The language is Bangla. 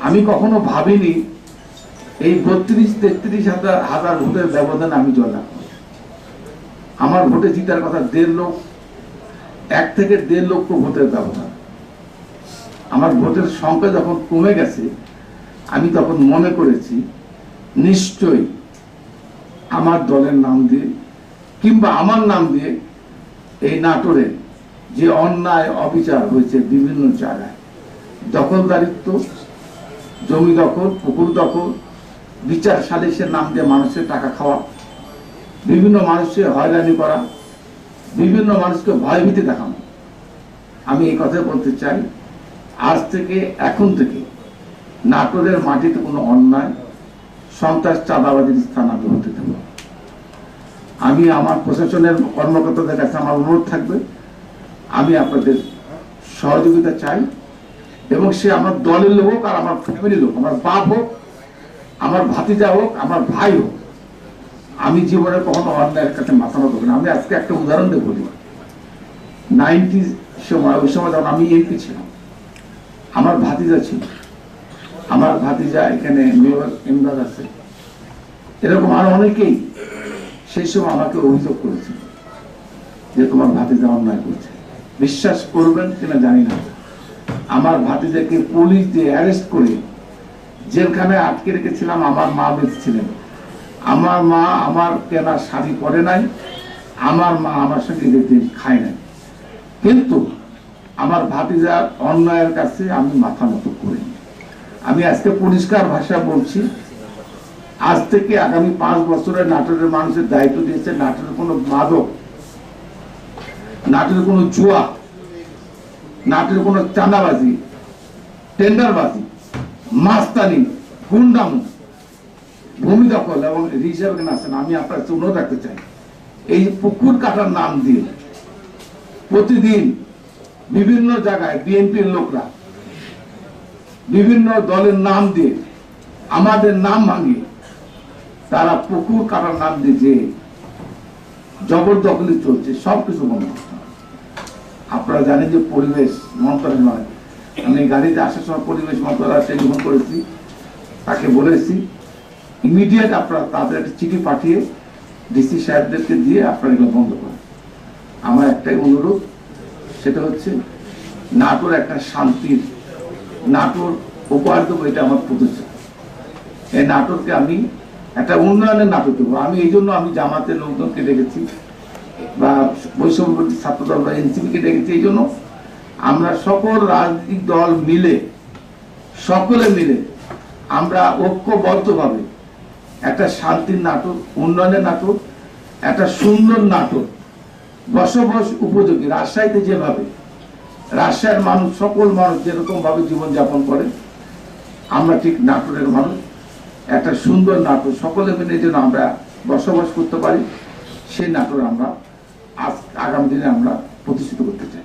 আমি কখনো ভাবিনি এই 32-33 হাজার ভোটের ব্যবধানে আমি জয়লাভ করব। আমার ভোটে জিতার কথা 1.5 লক্ষ, 1 থেকে 1.5 লক্ষ ভোটের ব্যবধান। আমার ভোটের সংখ্যা যখন কমে গেছে, আমি তখন মনে করেছি নিশ্চয়ই আমার দলের নাম দিয়ে কিংবা আমার নাম দিয়ে এই নাটোরে যে অন্যায় অবিচার হয়েছে বিভিন্ন জায়গায়, দখলদারিত্ব, জমি দখল, পুকুর দখল, বিচার সালিশের নাম দিয়ে মানুষের টাকা খাওয়া, বিভিন্ন মানুষকে হয়রানি করা, বিভিন্ন মানুষকে ভয়ভীতি দেখানো, আমি এই কথা বলতে চাই, আজ থেকে এখন থেকে নাটোরের মাটিতে কোনো অন্যায়, সন্ত্রাস, চাঁদাবাজির স্থান আমি হতে দেব। আমি আমার প্রশাসনের কর্মকর্তাদের কাছে আমার অনুরোধ থাকবে, আমি আপনাদের সহযোগিতা চাই, এবং সে আমার দলের লোক হোক আর আমার ফ্যামিলির লোক, আমার বাপ হোক, আমার ভাতিজা হোক, আমার ভাই হোক, আমি জীবনে কখনো অন্যায়ের কাছে মাথা নত করি না। আমি আজকে একটা উদাহরণ দিয়ে বলি, 90s সময়, ওই সময় যখন আমি এমপি ছিলাম, আমার ভাতিজা ছিল, আমার ভাতিজা এখানে মেয়র ইমদাদ আছে, এরকম আরো অনেকেই সেই সময় আমাকে অভিযোগ করেছিল যে তোমার ভাতিজা অন্যায় করছে। বিশ্বাস করবেন কিনা জানি না, আমার ভাতিজাকে পুলিশ দিয়ে অ্যারেস্ট করে জেলখানায় আটকে রেখেছিলাম। আমার মা বেঁচে ছিলেন, আমার মা আমার কেনা শাড়ি পরে নাই, আমার মা আমার সঙ্গে যেতে খায় নাই, কিন্তু আমার ভাতিজার অন্যায়ের কাছে আমি মাথা নত করিনি। আমি আজকে পরিষ্কার ভাষা বলছি, আজ থেকে আগামী 5 বছরে নাটোরের মানুষের দায়িত্ব দিয়েছে, নাটোরের কোনো মাদক, নাটোরের কোনো জুয়া, নাটোরের কোনো চাঁদাবাজি, টেন্ডারবাজি, মাস্তানি, গুন্ডামো, ভূমি দখল এবং রিজার্ভ আছেন। আমি আপনার কাছে অনুরোধ রাখতে চাই, এই পুকুর কাটার নাম দিয়ে প্রতিদিন বিভিন্ন জায়গায় বিএনপির লোকরা বিভিন্ন দলের নাম দিয়ে আমাদের নাম ভাঙিয়ে তারা পুকুর কাটার নাম দিয়ে যে জবরদখলি চলছে, সবকিছু বন্ধ করতে হবে। আপনারা জানেন যে পরিবেশ মন্ত্রণালয়, আমি গাড়িতে আসার সময় পরিবেশ মন্ত্রণালয় টেলিফোন করেছি, তাকে বলেছি ইমিডিয়েট আপনারা তাদের একটা চিঠি পাঠিয়ে ডিসি সাহেবদেরকে দিয়ে আপনারা এগুলো বন্ধ করেন। আমার একটাই অনুরোধ, সেটা হচ্ছে নাটোর একটা শান্তির নাটোর উপহার দেবো, এটা আমার প্রতিশ্রুতি। এই নাটোরকে আমি একটা উন্নয়নের নাটক দেবো। আমি এই জন্য আমি জামাতের লোকজনকে দেখেছি বা বৈষম্যবিরোধী ছাত্রদল বা এনসিপিকে দেখেছি, এই জন্য আমরা সকল রাজনৈতিক দল মিলে, সকলে মিলে আমরা ঐক্যবদ্ধভাবে একটা শান্তির নাটক, উন্নয়নের নাটক, একটা সুন্দর নাটক, বসবাস উপযোগী, রাজশাহীতে যেভাবে রাজশাহীর মানুষ, সকল মানুষ যেরকম ভাবে জীবনযাপন করে, আমরা ঠিক নাটোরের মানুষ একটা সুন্দর নাটোর সকলে মিলে যেন আমরা বসবাস করতে পারি, সেই নাটোর আমরা আগামী দিনে আমরা প্রতিষ্ঠিত করতে চাই।